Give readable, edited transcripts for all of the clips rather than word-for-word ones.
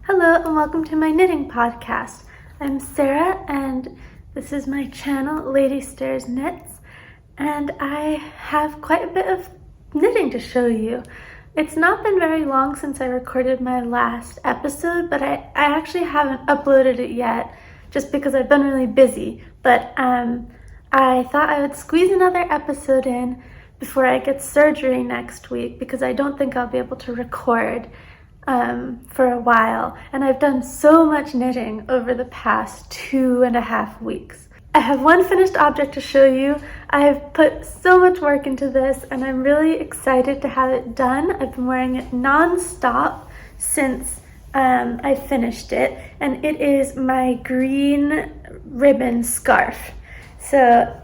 Hello and welcome to my knitting podcast. I'm Sarah and this is my channel, Lady Stairs Knits, and I have quite a bit of knitting to show you. It's not been very long since I recorded my last episode, but I actually haven't uploaded it yet just because I've been really busy. But I thought I would squeeze another episode in before I get surgery next week because I don't think I'll be able to record for a while, and I've done so much knitting over the past 2.5 weeks. I have one finished object to show you. I have put so much work into this and I'm really excited to have it done. I've been wearing it non-stop since I finished it, and it is my green ribbon scarf. So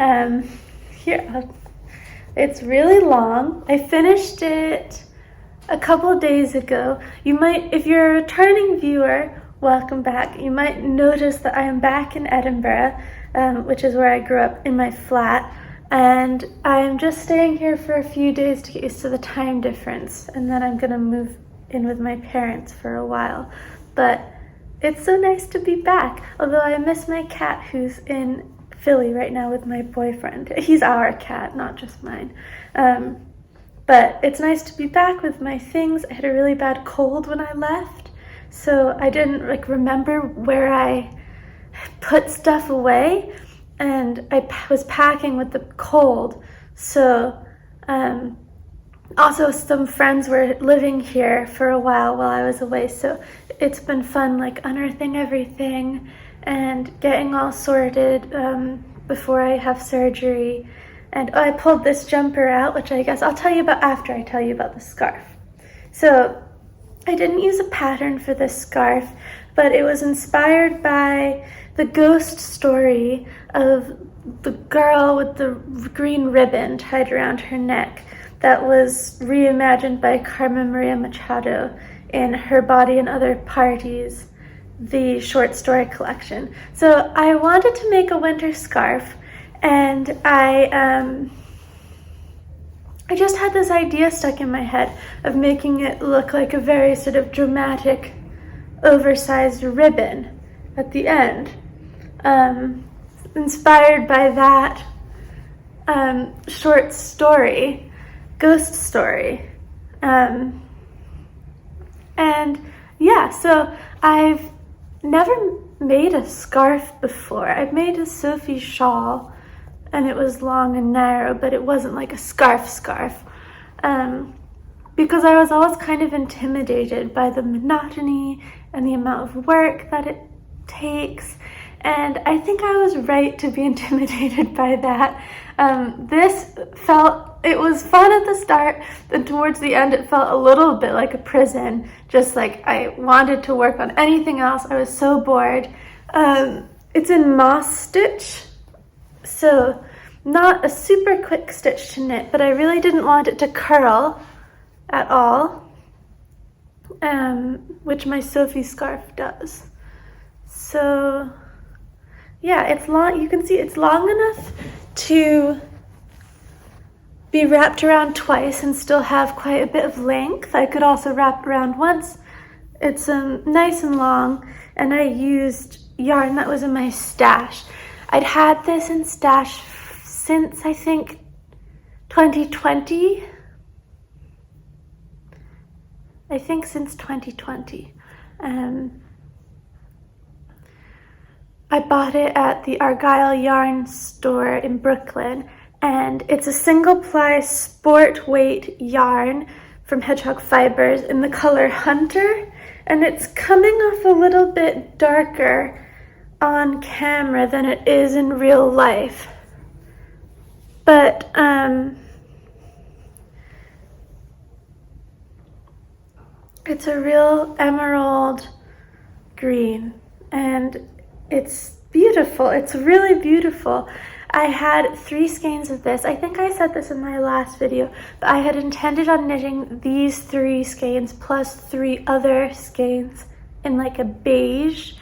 here, it's really long. I finished it a couple days ago. You might, if you're a returning viewer, welcome back. You might notice that I am back in Edinburgh, which is where I grew up, in my flat, and I'm just staying here for a few days to get used to the time difference, and then I'm gonna move in with my parents for a while. But it's so nice to be back, although I miss my cat who's in Philly right now with my boyfriend. He's our cat, not just mine. But it's nice to be back with my things. I had a really bad cold when I left, so I didn't remember where I put stuff away, and I was packing with the cold. So also some friends were living here for a while I was away, so it's been fun unearthing everything and getting all sorted before I have surgery. And I pulled this jumper out, which I guess I'll tell you about after I tell you about the scarf. So I didn't use a pattern for this scarf, but it was inspired by the ghost story of the girl with the green ribbon tied around her neck that was reimagined by Carmen Maria Machado in Her Body and Other Parties, the short story collection. So I wanted to make a winter scarf, and I just had this idea stuck in my head of making it look like a very sort of dramatic, oversized ribbon at the end, inspired by that short story, ghost story. And yeah, so I've never made a scarf before. I've made a Sophie shawl, and it was long and narrow, but it wasn't like a scarf, because I was always kind of intimidated by the monotony and the amount of work that it takes, and I think I was right to be intimidated by that. It was fun at the start, then towards the end it felt a little bit like a prison, just like I wanted to work on anything else. I was so bored. It's in moss stitch, so not a super quick stitch to knit, but I really didn't want it to curl at all, which my Sophie scarf does. So yeah, it's long. You can see it's long enough to be wrapped around twice and still have quite a bit of length. I could also wrap around once. It's nice and long, and I used yarn that was in my stash. I'd had this in stash since I think 2020. I think since 2020. I bought it at the Argyle Yarn store in Brooklyn, and it's a single ply sport weight yarn from Hedgehog Fibers in the color Hunter, and it's coming off a little bit darker on camera than it is in real life. But it's a real emerald green, and it's beautiful. It's really beautiful. I had 3 skeins of this. I think I said this in my last video, but I had intended on knitting these 3 skeins plus 3 other skeins in like a beige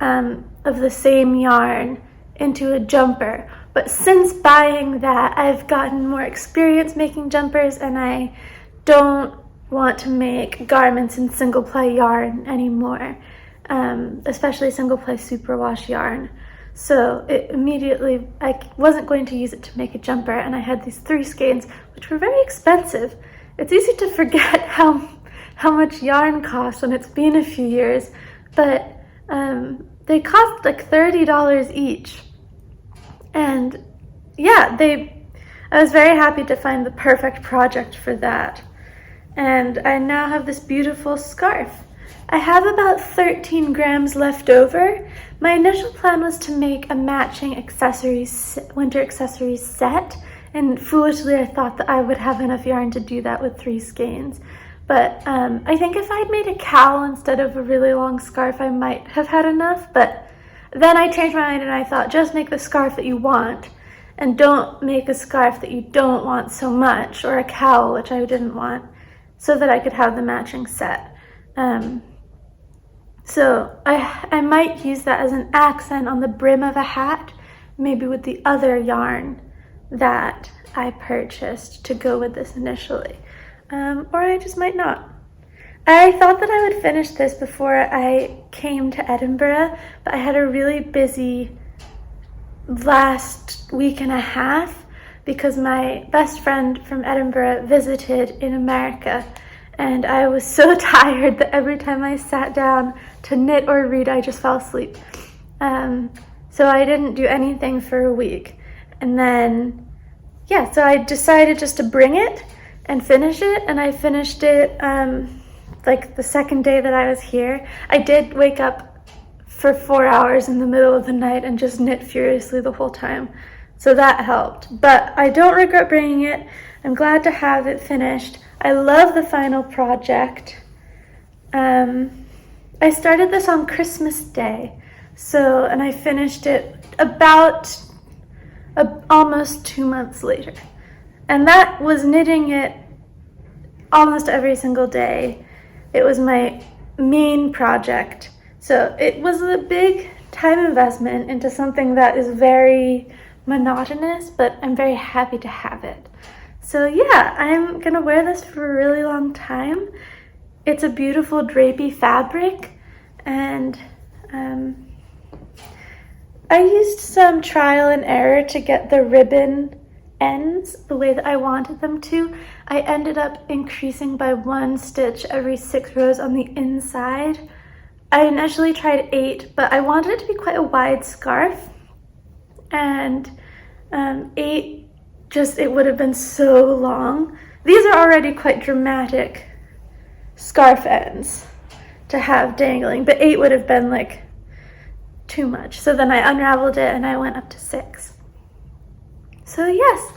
of the same yarn into a jumper. But since buying that, I've gotten more experience making jumpers, and I don't want to make garments in single ply yarn anymore, especially single ply superwash yarn. So it immediately, I wasn't going to use it to make a jumper, and I had these 3 skeins, which were very expensive. It's easy to forget how much yarn costs when it's been a few years, but they cost like $30 each. And yeah, I was very happy to find the perfect project for that. And I now have this beautiful scarf. I have about 13 grams left over. My initial plan was to make a matching winter accessories set, and foolishly I thought that I would have enough yarn to do that with 3 skeins. But I think if I'd made a cowl instead of a really long scarf, I might have had enough. But then I changed my mind and I thought, just make the scarf that you want, and don't make a scarf that you don't want so much, or a cowl, which I didn't want, so that I could have the matching set. So I might use that as an accent on the brim of a hat, maybe with the other yarn that I purchased to go with this initially. Or I just might not. I thought that I would finish this before I came to Edinburgh, but I had a really busy last week and a half because my best friend from Edinburgh visited in America, and I was so tired that every time I sat down to knit or read, I just fell asleep. So I didn't do anything for a week. And then, yeah, so I decided just to bring it and finish it, and I finished it like the second day that I was here. I did wake up for 4 hours in the middle of the night and just knit furiously the whole time, so that helped. But I don't regret bringing it. I'm glad to have it finished. I love the final project. I started this on Christmas Day, and I finished it about almost 2 months later. And that was knitting it almost every single day. It was my main project. So it was a big time investment into something that is very monotonous, but I'm very happy to have it. So yeah, I'm gonna wear this for a really long time. It's a beautiful drapey fabric, and I used some trial and error to get the ribbon ends the way that I wanted them to. I ended up increasing by 1 stitch every 6 rows on the inside. I initially tried 8, but I wanted it to be quite a wide scarf, and 8 it would have been so long. These are already quite dramatic scarf ends to have dangling, but 8 would have been like too much. So then I unraveled it and I went up to 6. So yes,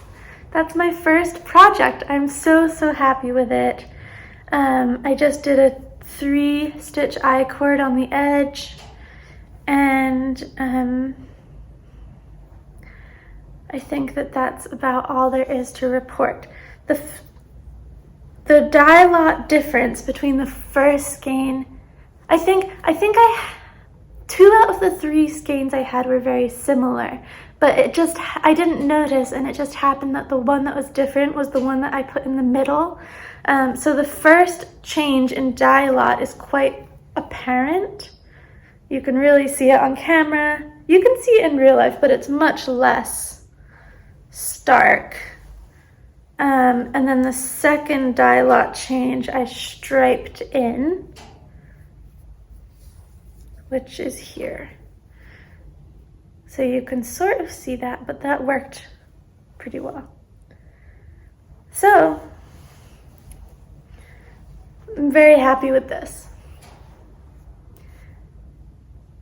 that's my first project. I'm so happy with it. I just did a 3-stitch I-cord on the edge, and I think that that's about all there is to report. The dye lot difference between the first skein, I think 2 out of the 3 skeins I had were very similar, but I didn't notice, and it just happened that the one that was different was the one that I put in the middle. So the first change in dye lot is quite apparent. You can really see it on camera. You can see it in real life, but it's much less stark. And then the second dye lot change I striped in, which is here. So you can sort of see that, but that worked pretty well. So I'm very happy with this.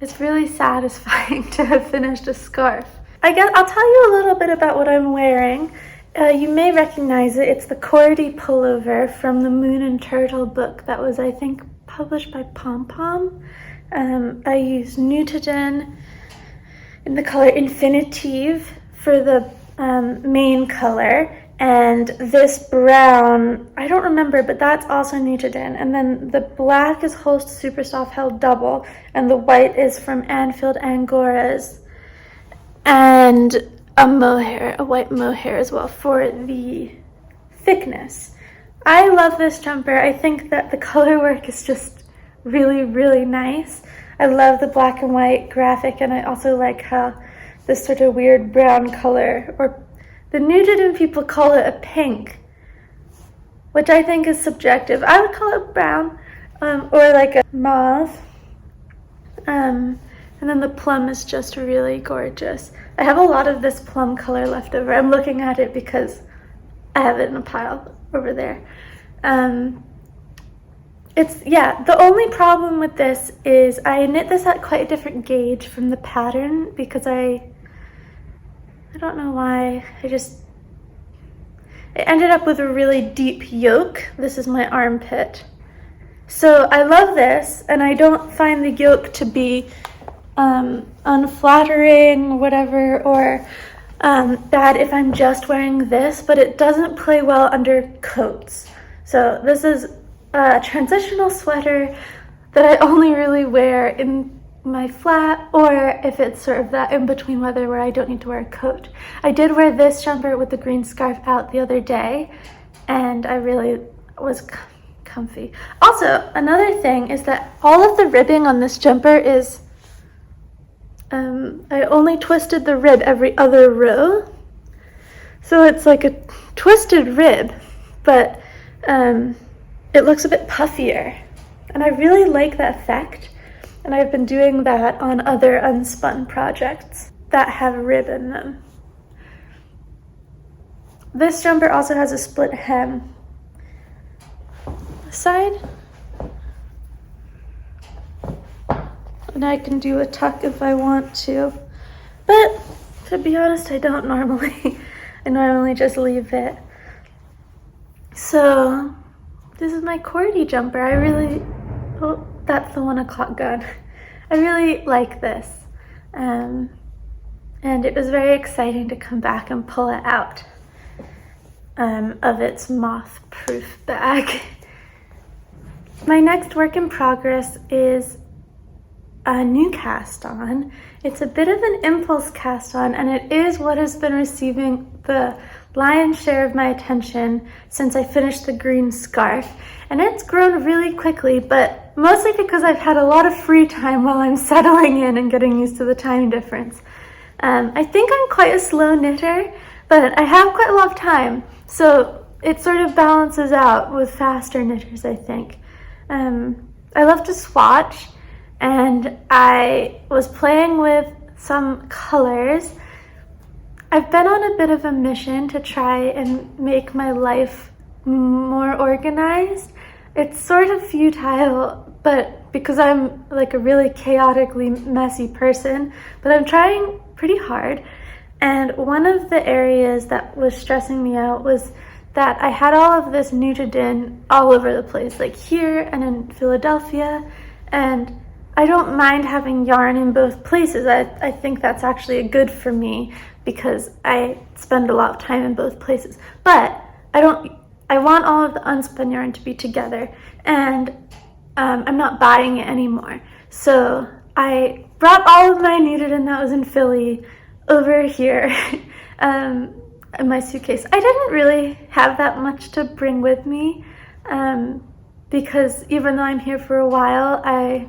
It's really satisfying to have finished a scarf. I guess I'll tell you a little bit about what I'm wearing. You may recognize it. It's the Cordy pullover from the Moon and Turtle book that was, I think, published by Pom Pom. I used Nutiden in the color Infinitive for the main color, and this brown, I don't remember, but that's also Nutiden. And then the black is Holst Super Soft held double, and the white is from Anfield Angoras, and a white mohair as well for the thickness. I love this jumper. I think that the color work is just really, really nice. I love the black and white graphic, and I also like how this sort of weird brown color, or the nudity people call it a pink, which I think is subjective. I would call it brown, or like a mauve. And then the plum is just really gorgeous. I have a lot of this plum color left over. I'm looking at it because I have it in a pile over there. The only problem with this is I knit this at quite a different gauge from the pattern because I don't know why, it ended up with a really deep yoke. This is my armpit. So I love this, and I don't find the yoke to be unflattering, whatever, or bad if I'm just wearing this, but it doesn't play well under coats. So this is a transitional sweater that I only really wear in my flat, or if it's sort of that in-between weather where I don't need to wear a coat. I did wear this jumper with the green scarf out the other day, and I really was comfy. Also, another thing is that all of the ribbing on this jumper is, I only twisted the rib every other row. So it's like a twisted rib, but it looks a bit puffier. And I really like that effect. And I've been doing that on other unspun projects that have rib in them. This jumper also has a split hem. Side, and I can do a tuck if I want to, but to be honest, I don't normally. I normally just leave it. So this is my Cordy jumper. Oh, that's the 1 o'clock gun. I really like this, and it was very exciting to come back and pull it out of its moth-proof bag. My next work in progress is a new cast on. It's a bit of an impulse cast on, and it is what has been receiving the lion's share of my attention since I finished the green scarf. And it's grown really quickly, but mostly because I've had a lot of free time while I'm settling in and getting used to the time difference. I think I'm quite a slow knitter, but I have quite a lot of time, so it sort of balances out with faster knitters, I think. I love to swatch, and I was playing with some colors. I've been on a bit of a mission to try and make my life more organized. It's sort of futile, but because I'm like a really chaotically messy person, but I'm trying pretty hard. And one of the areas that was stressing me out was that I had all of this nudidin all over the place, like here and in Philadelphia, and I don't mind having yarn in both places. I think that's actually good for me because I spend a lot of time in both places. But I want all of the unspun yarn to be together, and I'm not buying it anymore. So I brought all of my nudidin that was in Philly over here in my suitcase. I didn't really have that much to bring with me because even though I'm here for a while, I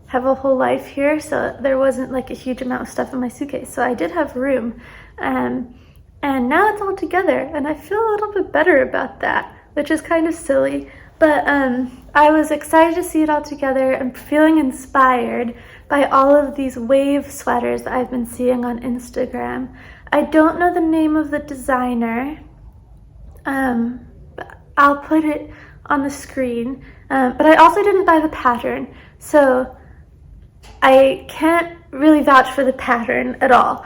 have a whole life here, so there wasn't like a huge amount of stuff in my suitcase. So I did have room, and now it's all together, and I feel a little bit better about that, which is kind of silly. But I was excited to see it all together and feeling inspired by all of these wave sweaters that I've been seeing on Instagram. I don't know the name of the designer, but I'll put it on the screen. But I also didn't buy the pattern, so I can't really vouch for the pattern at all.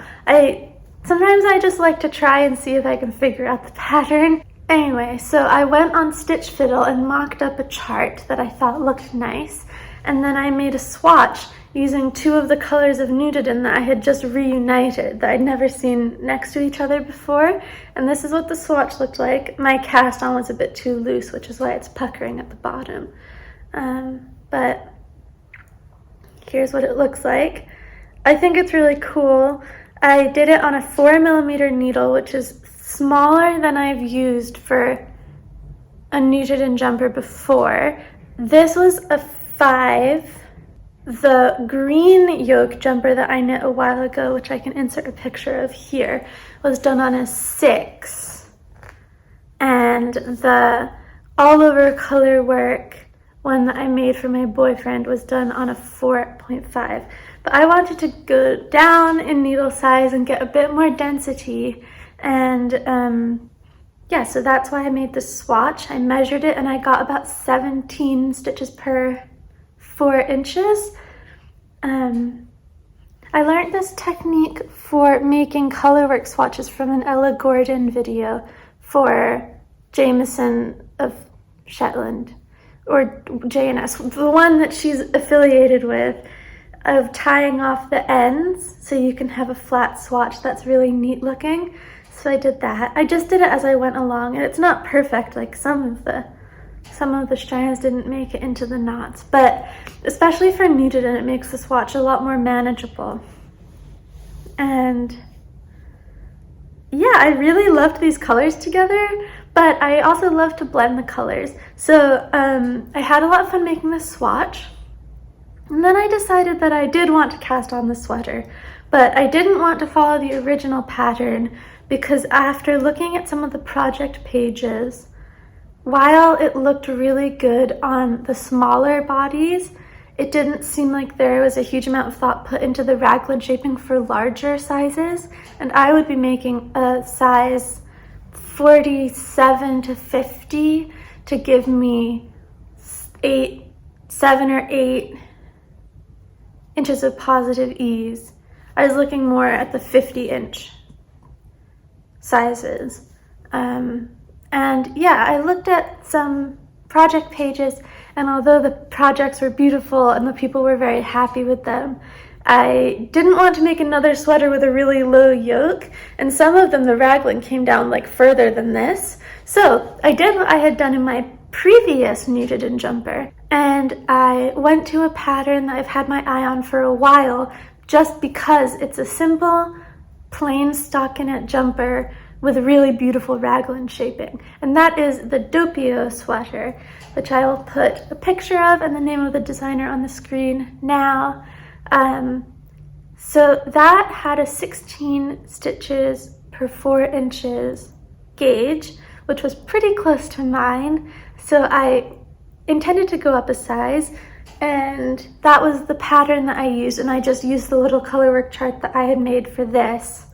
Sometimes I just like to try and see if I can figure out the pattern. Anyway, so I went on Stitch Fiddle and mocked up a chart that I thought looked nice, and then I made a swatch using two of the colors of nudidin that I had just reunited that I'd never seen next to each other before, and this is what the swatch looked like. My cast on was a bit too loose, which is why it's puckering at the bottom, but here's what it looks like. I think it's really cool. I did it on a 4mm needle, which is smaller than I've used for a knitted in jumper before. This was a 5. The green yoke jumper that I knit a while ago, which I can insert a picture of here, was done on a 6. And the all over color work one that I made for my boyfriend was done on a 4.5. But I wanted to go down in needle size and get a bit more density. And yeah, so that's why I made the swatch. I measured it and I got about 17 stitches per 4 inches. I learned this technique for making colorwork swatches from an Ella Gordon video for Jameson of Shetland, or JNS, the one that she's affiliated with, of tying off the ends so you can have a flat swatch that's really neat looking. So I did that. I just did it as I went along, and it's not perfect. Like some of the strands didn't make it into the knots, but especially for knitted, and it makes the swatch a lot more manageable. And yeah, I really loved these colors together, but I also love to blend the colors. So I had a lot of fun making this swatch. And then I decided that I did want to cast on the sweater, but I didn't want to follow the original pattern because after looking at some of the project pages, while it looked really good on the smaller bodies, it didn't seem like there was a huge amount of thought put into the raglan shaping for larger sizes. And I would be making a size 47 to 50 to give me 7 or 8 inches of positive ease. I was looking more at the 50-inch sizes. And yeah, I looked at some project pages, and although the projects were beautiful and the people were very happy with them, I didn't want to make another sweater with a really low yoke, and some of them, the raglan came down like further than this. So I did what I had done in my previous knitted in jumper, and I went to a pattern that I've had my eye on for a while just because it's a simple, plain stockinette jumper with a really beautiful raglan shaping, and that is the Doppio sweater, which I will put a picture of and the name of the designer on the screen now. So that had a 16 stitches per 4 inches gauge, which was pretty close to mine. So I intended to go up a size, and that was the pattern that I used, and I just used the little colorwork chart that I had made for this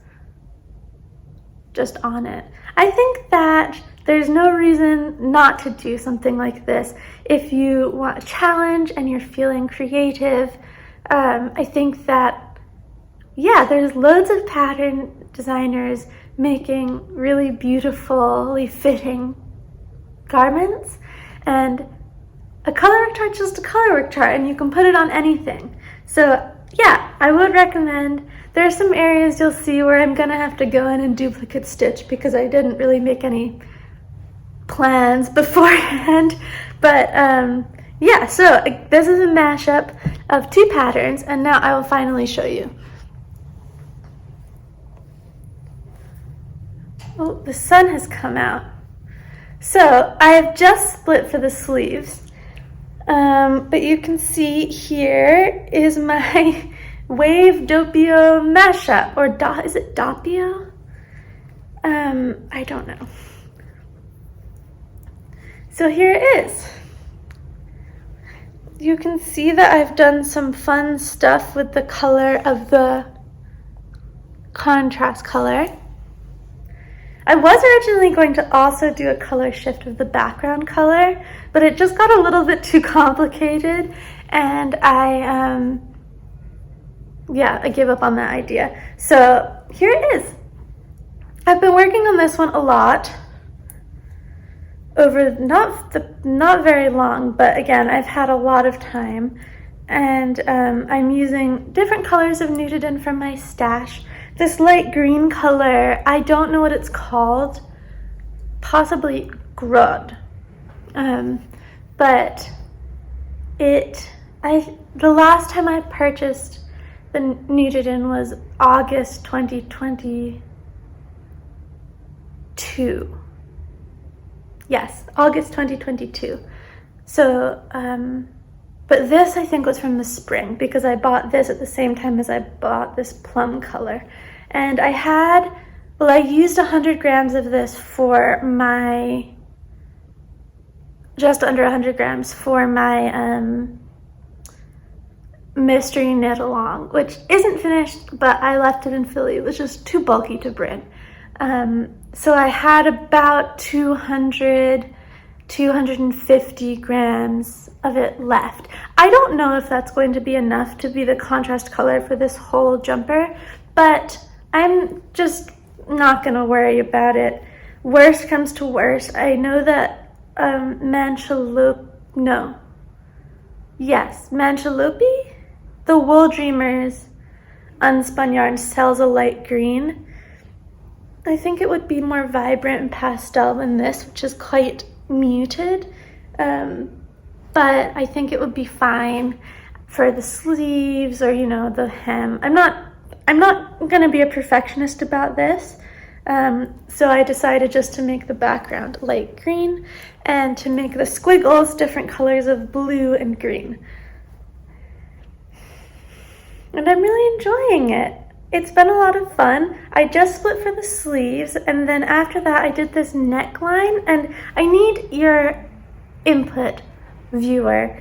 just on it. I think that there's no reason not to do something like this if you want a challenge and you're feeling creative. I think that, yeah, there's loads of pattern designers making really beautifully fitting garments, and a colorwork chart is just a colorwork chart, and you can put it on anything. So yeah, I would recommend. There are some areas you'll see where I'm gonna have to go in and duplicate stitch because I didn't really make any plans beforehand. But yeah, so this is a mashup of 2 patterns, and now I will finally show you. Oh, the sun has come out. So I have just split for the sleeves, but you can see here is my Wave Doppio mashup, or is it Doppio? I don't know. So here it is. You can see that I've done some fun stuff with the color of the contrast color. I was originally going to also do a color shift of the background color, but it just got a little bit too complicated, and I gave up on that idea. So here it is. I've been working on this one a lot over not very long, but again, I've had a lot of time, and I'm using different colors of knitted in from my stash. This light green color, I don't know what it's called, possibly Grod, but the last time I purchased the knitted in was August 2022. Yes, August 2022. So, but this I think was from the spring because I bought this at the same time as I bought this plum color. And I used 100 grams of this for my, just under 100 grams for my mystery knit along, which isn't finished, but I left it in Philly. It was just too bulky to bring. So I had about 250 grams of it left. I don't know if that's going to be enough to be the contrast color for this whole jumper, but I'm just not gonna worry about it. Worst comes to worst. I know that Manchalopi, the Wool Dreamers unspun yarn sells a light green. I think it would be more vibrant and pastel than this, which is quite muted, but I think it would be fine for the sleeves or, you know, the hem. I'm not gonna be a perfectionist about this, so I decided just to make the background light green and to make the squiggles different colors of blue and green. And I'm really enjoying it. It's been a lot of fun. I just split for the sleeves, and then after that I did this neckline, and I need your input, viewer,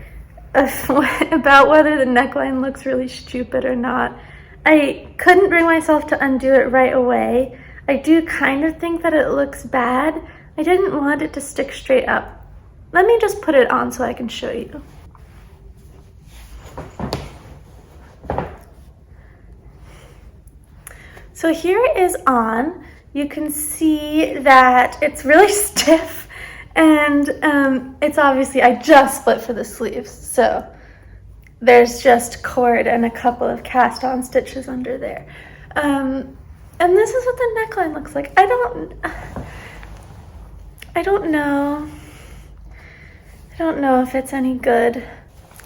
about whether the neckline looks really stupid or not. I couldn't bring myself to undo it right away. I do kind of think that it looks bad. I didn't want it to stick straight up. Let me just put it on so I can show you. So here it is on. You can see that it's really stiff, and it's obviously, I just split for the sleeves, so there's just cord and a couple of cast on stitches under there. And this is what the neckline looks like. I don't know if it's any good.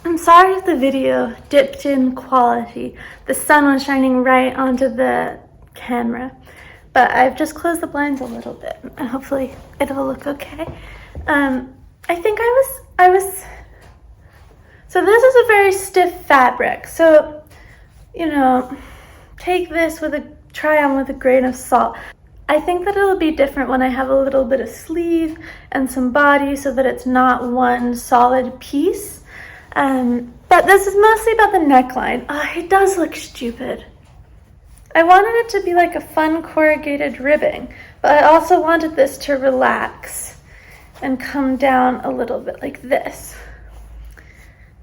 I'm sorry if the video dipped in quality. The sun was shining right onto the camera, but I've just closed the blinds a little bit and hopefully it'll look okay. I think I was so this is a very stiff fabric, so, you know, take this try on with a grain of salt. I think that it'll be different when I have a little bit of sleeve and some body so that it's not one solid piece. But this is mostly about the neckline. It does look stupid. I wanted it to be like a fun corrugated ribbing, but I also wanted this to relax and come down a little bit like this.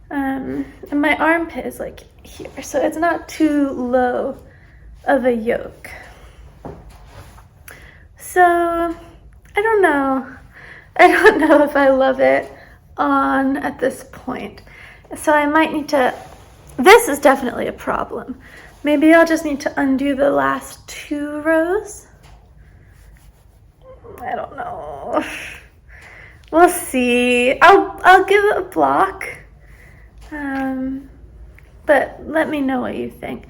And my armpit is like here, so it's not too low of a yoke. So I don't know if I love it on at this point. So I might need to, this is definitely a problem. Maybe I'll just need to undo the last 2 rows. I don't know. We'll see. I'll give it a block. But let me know what you think.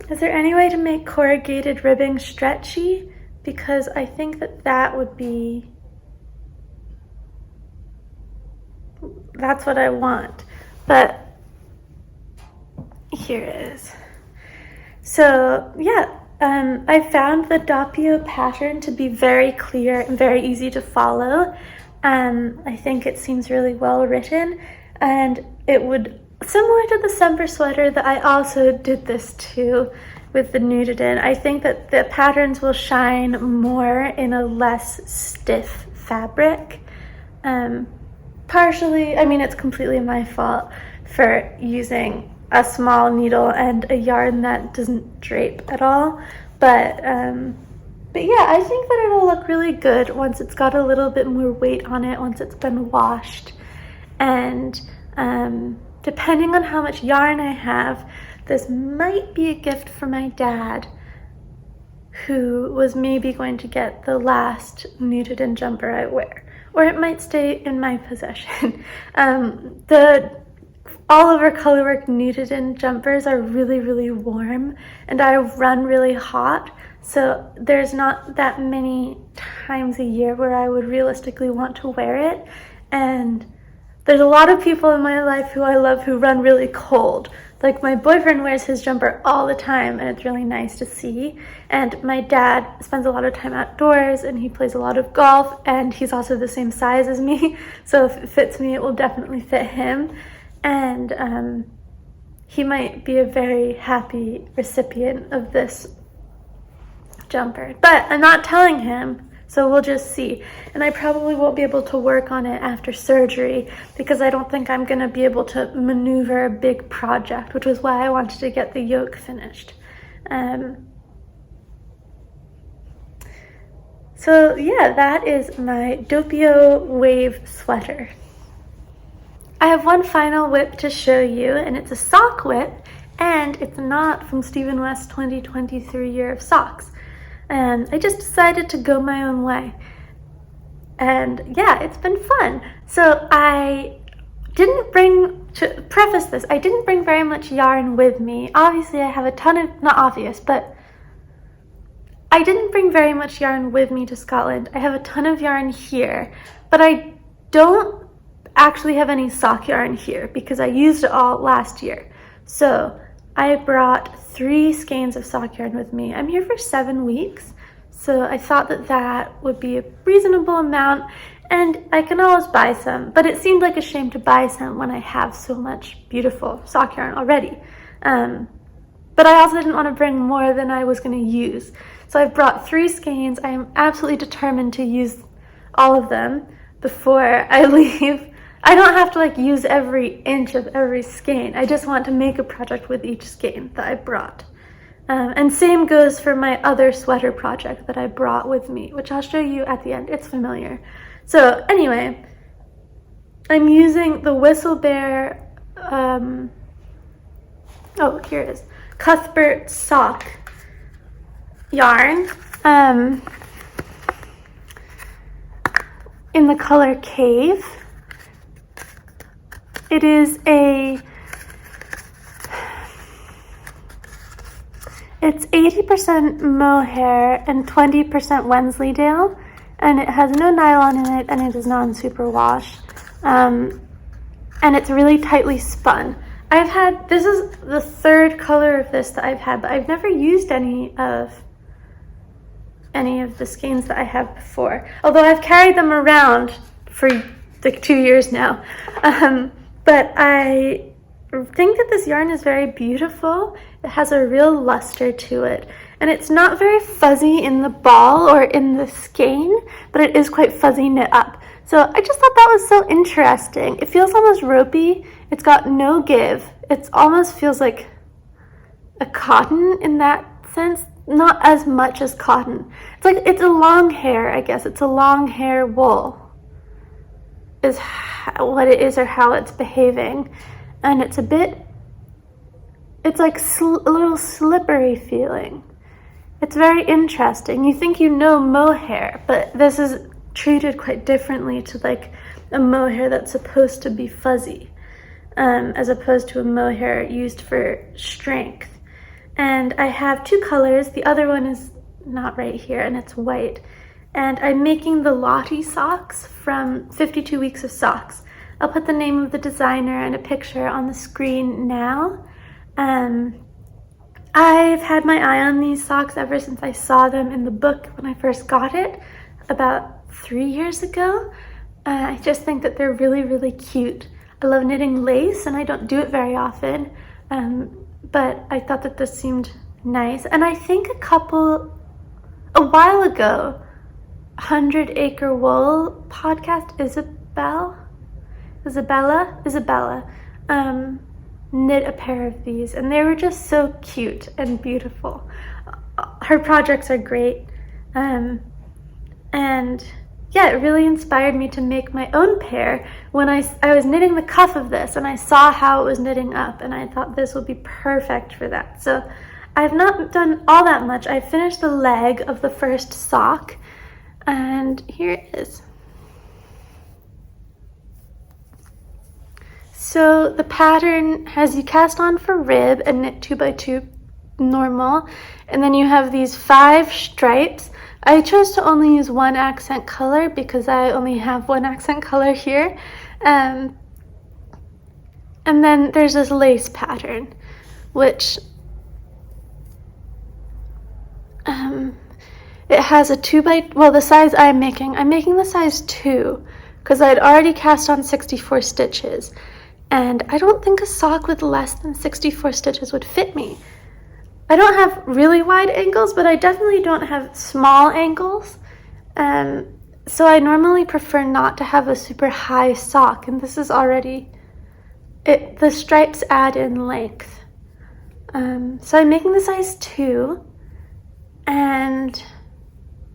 Is there any way to make corrugated ribbing stretchy? Because I think that would be, that's what I want. But here it is. So yeah, I found the Doppio pattern to be very clear and very easy to follow. I think it seems really well written, and it would, similar to the December sweater that I also did this to with the knitted in, I think that the patterns will shine more in a less stiff fabric. Partially, I mean, it's completely my fault for using a small needle and a yarn that doesn't drape at all, but yeah, I think that it'll look really good once it's got a little bit more weight on it, once it's been washed. And depending on how much yarn I have, this might be a gift for my dad, who was maybe going to get the last knitted in jumper I wear, or it might stay in my possession. The all over colorwork knitted in jumpers are really, really warm, and I run really hot, so there's not that many times a year where I would realistically want to wear it. And there's a lot of people in my life who I love who run really cold. Like my boyfriend wears his jumper all the time, and it's really nice to see. And my dad spends a lot of time outdoors, and he plays a lot of golf, and he's also the same size as me. So if it fits me, it will definitely fit him. And he might be a very happy recipient of this jumper. But I'm not telling him, so we'll just see. And I probably won't be able to work on it after surgery because I don't think I'm gonna be able to maneuver a big project, which was why I wanted to get the yoke finished. So yeah, that is my Doppio wave sweater. I have one final whip to show you, and it's a sock whip, and it's not from Stephen West's 2023 year of socks. And I just decided to go my own way. And yeah, it's been fun. So I didn't bring, to preface this, I didn't bring very much yarn with me. Obviously I have a ton of, not obvious, but I didn't bring very much yarn with me to Scotland. I have a ton of yarn here, but I don't actually have any sock yarn here because I used it all last year. So I brought 3 skeins of sock yarn with me. I'm here for 7 weeks, so I thought that that would be a reasonable amount, and I can always buy some, but it seemed like a shame to buy some when I have so much beautiful sock yarn already. But I also didn't want to bring more than I was going to use. So I brought 3 skeins. I am absolutely determined to use all of them before I leave. I don't have to like use every inch of every skein. I just want to make a project with each skein that I brought. And same goes for my other sweater project that I brought with me, which I'll show you at the end. It's familiar. So anyway, I'm using the Whistle Bear, oh, here it is, Cuthbert sock yarn in the color Cave. It is it's 80% mohair and 20% Wensleydale, and it has no nylon in it, and it is non-superwash, and it's really tightly spun. This is the 3rd color of this that I've had, but I've never used any of the skeins that I have before, although I've carried them around for like 2 years now. But I think that this yarn is very beautiful. It has a real luster to it, and it's not very fuzzy in the ball or in the skein, but it is quite fuzzy knit up. So I just thought that was so interesting. It feels almost ropey. It's got no give. It almost feels like a cotton in that sense, not as much as cotton. It's like, it's a long hair, I guess. It's a long hair wool is what it is, or how it's behaving. And it's a bit, it's like a little slippery feeling. It's very interesting. You think you know mohair, but this is treated quite differently to like a mohair that's supposed to be fuzzy, as opposed to a mohair used for strength. And I have 2 colors. The other one is not right here, and it's white. And I'm making the Lotte socks from 52 Weeks of Socks. I'll put the name of the designer and a picture on the screen now. I've had my eye on these socks ever since I saw them in the book when I first got it about 3 years ago. I just think that they're really, really cute. I love knitting lace, and I don't do it very often, but I thought that this seemed nice. And I think a while ago, 100 Acre Wool podcast, Isabella, knit a pair of these, and they were just so cute and beautiful. Her projects are great, and yeah, it really inspired me to make my own pair when I was knitting the cuff of this, and I saw how it was knitting up, and I thought this would be perfect for that. So I've not done all that much. I finished the leg of the first sock, and here it is. So the pattern has you cast on for rib and knit 2 by 2 normal. And then you have these 5 stripes. I chose to only use one accent color because I only have one accent color here. And then there's this lace pattern, which it has a 2x, well, the size I'm making the size 2 because I'd already cast on 64 stitches. And I don't think a sock with less than 64 stitches would fit me. I don't have really wide ankles, but I definitely don't have small ankles. So I normally prefer not to have a super high sock, and this is already, the stripes add in length. So I'm making the size 2, and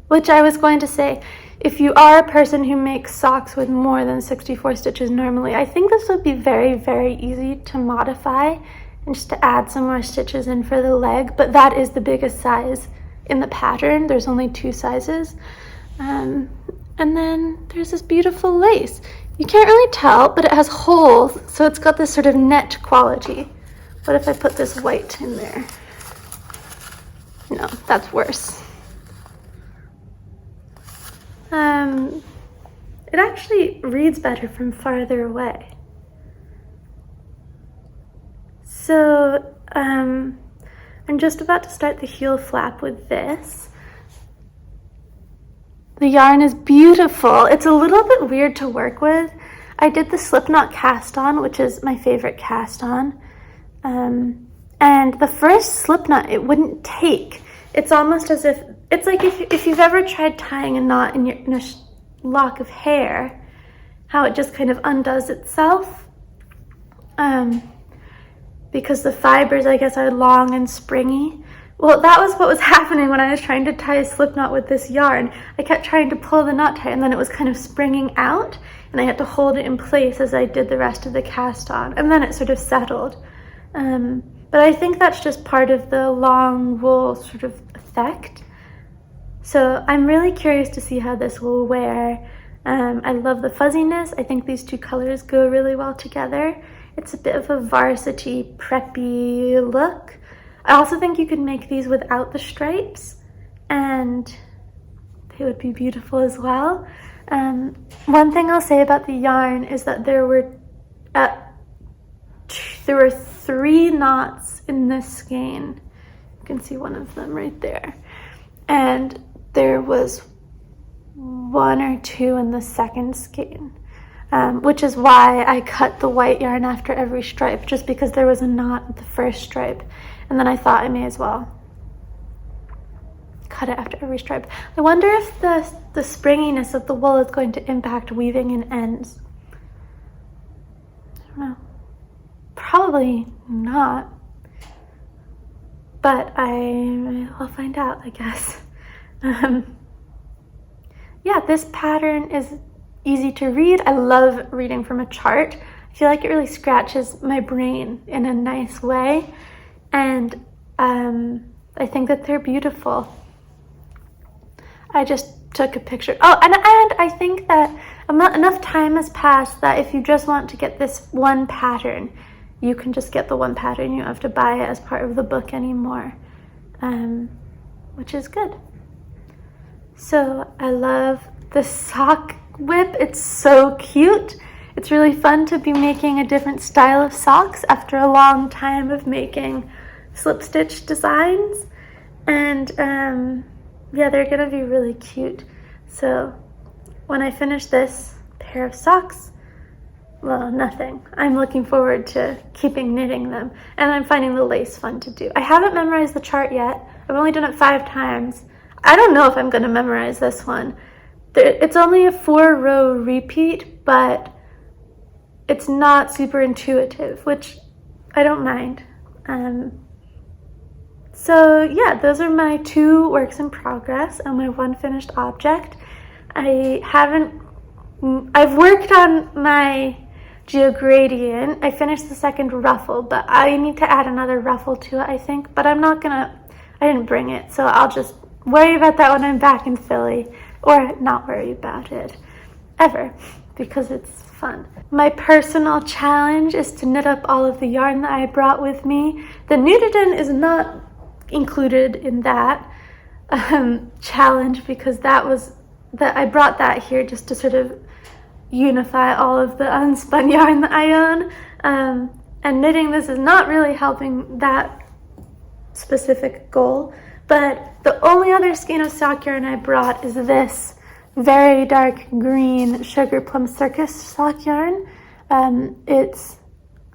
which I was going to say, if you are a person who makes socks with more than 64 stitches normally, I think this would be very, very easy to modify and just to add some more stitches in for the leg, but that is the biggest size in the pattern. There's only 2 sizes. And then there's this beautiful lace. You can't really tell, but it has holes, so it's got this sort of net quality. What if I put this white in there? No, that's worse. It actually reads better from farther away. So I'm just about to start the heel flap with this. The yarn is beautiful. It's a little bit weird to work with. I did the slipknot cast on, which is my favorite cast on. And the first slipknot, it wouldn't take. It's almost as if, it's like if you've ever tried tying a knot in a lock of hair, how it just kind of undoes itself. Because the fibers, I guess, are long and springy. Well, that was what was happening when I was trying to tie a slip knot with this yarn. I kept trying to pull the knot tight, and then it was kind of springing out, and I had to hold it in place as I did the rest of the cast on, and then it sort of settled. But I think that's just part of the long wool sort of effect. So I'm really curious to see how this will wear. I love the fuzziness. I think these 2 colors go really well together. It's a bit of a varsity preppy look. I also think you could make these without the stripes, and they would be beautiful as well. One thing I'll say about the yarn is that there were 3 knots in this skein. You can see one of them right there. And there was 1 or 2 in the second skein, which is why I cut the white yarn after every stripe, just because there was a knot at the first stripe. And then I thought I may as well cut it after every stripe. I wonder if the springiness of the wool is going to impact weaving in ends. I don't know. Probably not. But I'll find out, I guess. Yeah, this pattern is easy to read. I love reading from a chart. I feel like it really scratches my brain in a nice way. And I think that they're beautiful. I just took a picture. Oh, and I think that enough time has passed that if you just want to get this one pattern, you can just get the one pattern. You don't have to buy it as part of the book anymore, which is good. So I love the sock whip. It's so cute. It's really fun to be making a different style of socks after a long time of making slip stitch designs. And yeah, they're gonna be really cute. So when I finish this pair of socks, well, nothing. I'm looking forward to keeping knitting them, and I'm finding the lace fun to do. I haven't memorized the chart yet. I've only done it 5 times. I don't know if I'm gonna memorize this one. It's only a 4-row repeat, but it's not super intuitive, which I don't mind. So yeah, those are my 2 works in progress and my 1 finished object. I've worked on my geogradient. I finished the 2nd ruffle, but I need to add another ruffle to it, I think, but I didn't bring it, so I'll just worry about that when I'm back in Philly, or not worry about it ever, because it's fun. My personal challenge is to knit up all of the yarn that I brought with me. The Nudiden is not included in that challenge, because I brought that here just to sort of unify all of the unspun yarn that I own. And knitting this is not really helping that specific goal, but the only other skein of sock yarn I brought is this very dark green Sugar Plum Circus sock yarn. It's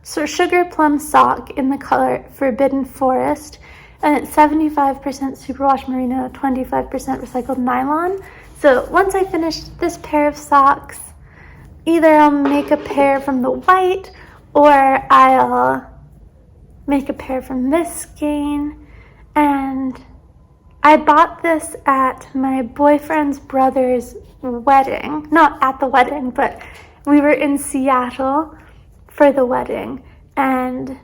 Sugar Plum sock in the color Forbidden Forest, and it's 75% superwash merino, 25% recycled nylon. So once I finish this pair of socks, either I'll make a pair from the white, or I'll make a pair from this skein. And I bought this at my boyfriend's brother's wedding. Not at the wedding, but we were in Seattle for the wedding. And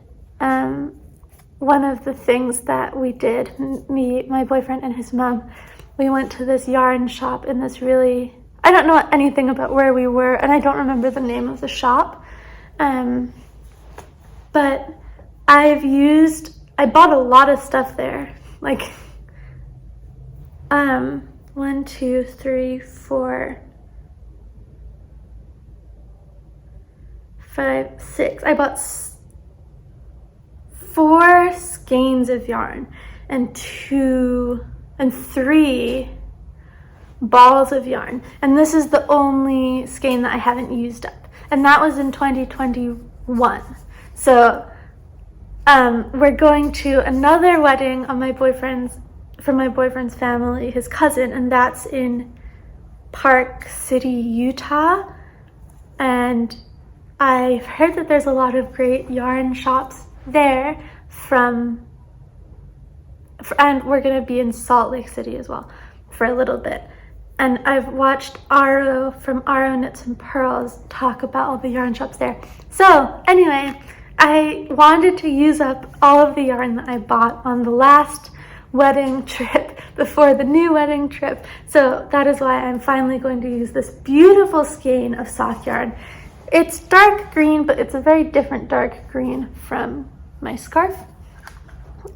one of the things that we did, me, my boyfriend, and his mom, we went to this yarn shop in this really, I don't know anything about where we were, and I don't remember the name of the shop. But I bought a lot of stuff there. Like, 1, 2, 3, 4, 5, 6. I bought 4 skeins of yarn and 3 balls of yarn. And this is the only skein that I haven't used up. And that was in 2021. So we're going to another wedding on from my boyfriend's family, his cousin, and that's in Park City, Utah. And I've heard that there's a lot of great yarn shops there and we're going to be in Salt Lake City as well for a little bit. And I've watched Aro from Aro Knits and Pearls talk about all the yarn shops there. So anyway, I wanted to use up all of the yarn that I bought on the last wedding trip before the new wedding trip. So that is why I'm finally going to use this beautiful skein of sock yarn. It's dark green, but it's a very different dark green from my scarf.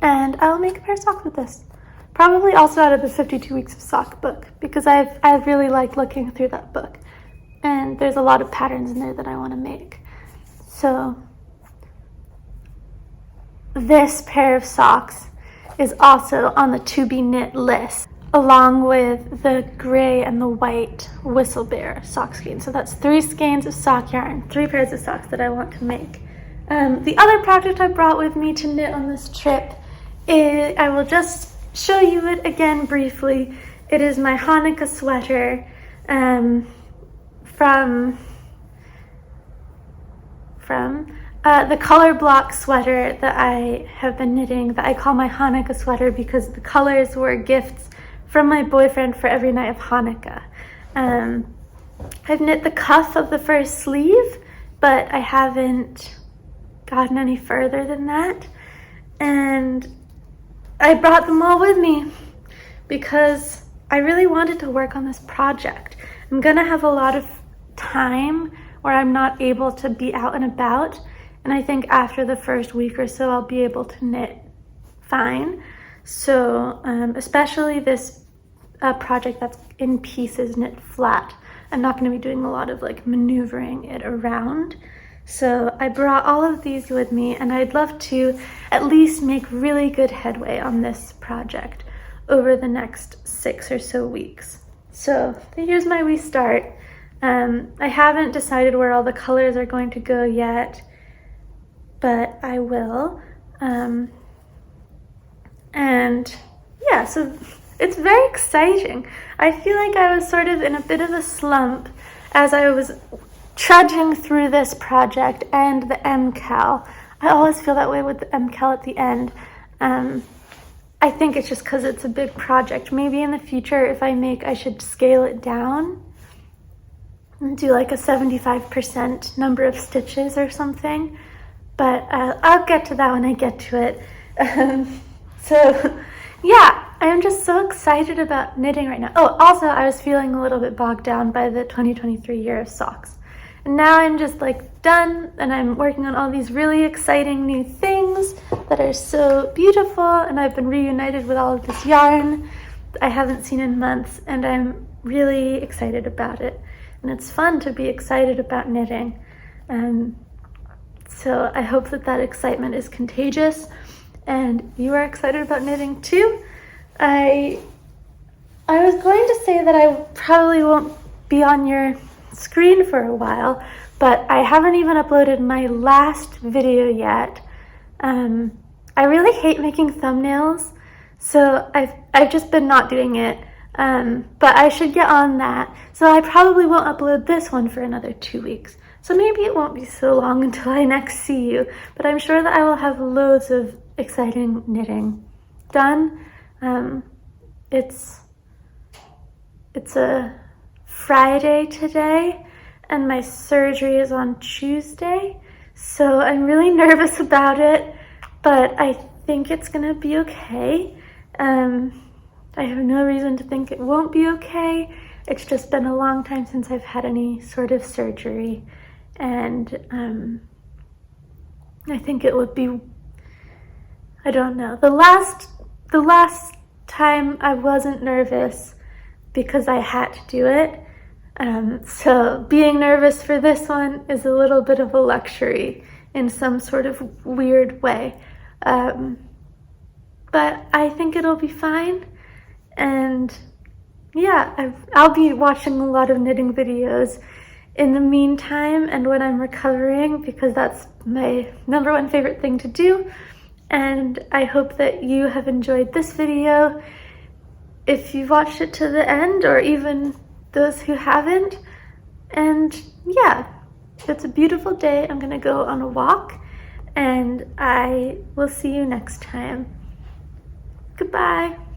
And I'll make a pair of socks with this. Probably also out of the 52 Weeks of Sock book, because I've really liked looking through that book. And there's a lot of patterns in there that I want to make. So this pair of socks is also on the to be knit list, along with the gray and the white Whistlebear sock skein. So that's 3 skeins of sock yarn, 3 pairs of socks that I want to make. The other project I brought with me to knit on this trip is, I will just show you it again briefly. It is my Hanukkah sweater from the color block sweater that I have been knitting, that I call my Hanukkah sweater because the colors were gifts from my boyfriend for every night of Hanukkah. I've knit the cuff of the first sleeve, but I haven't gotten any further than that. And I brought them all with me because I really wanted to work on this project. I'm gonna have a lot of time where I'm not able to be out and about, and I think after the first week or so I'll be able to knit fine. So especially this project that's in pieces knit flat, I'm not going to be doing a lot of like maneuvering it around. So I brought all of these with me, and I'd love to at least make really good headway on this project over the next 6 or so weeks. So here's my wee start. I haven't decided where all the colors are going to go yet, but I will. And yeah, so it's very exciting. I feel like I was sort of in a bit of a slump as I was trudging through this project and the MCAL. I always feel that way with the MCAL at the end. I think it's just because it's a big project. Maybe in the future, if I should scale it down and do like a 75% number of stitches or something. But I'll get to that when I get to it. So yeah, I'm just so excited about knitting right now. Oh, also I was feeling a little bit bogged down by the 2023 year of socks. And now I'm just like done, and I'm working on all these really exciting new things that are so beautiful, and I've been reunited with all of this yarn I haven't seen in months, and I'm really excited about it. And it's fun to be excited about knitting. So I hope that that excitement is contagious, and you are excited about knitting too. I was going to say that I probably won't be on your screen for a while, but I haven't even uploaded my last video yet. I really hate making thumbnails, so I've just been not doing it, but I should get on that. So I probably won't upload this one for another 2 weeks. So maybe it won't be so long until I next see you, but I'm sure that I will have loads of exciting knitting done. It's a Friday today, and my surgery is on Tuesday, so I'm really nervous about it, but I think it's gonna be okay. I have no reason to think it won't be okay. It's just been a long time since I've had any sort of surgery, and I think it would be, I don't know. The last time I wasn't nervous because I had to do it. So being nervous for this one is a little bit of a luxury in some sort of weird way. But I think it'll be fine. And yeah, I'll be watching a lot of knitting videos in the meantime and when I'm recovering, because that's my #1 favorite thing to do. And I hope that you have enjoyed this video. If you've watched it to the end, or even those who haven't. And yeah, it's a beautiful day. I'm gonna go on a walk, and I will see you next time. Goodbye.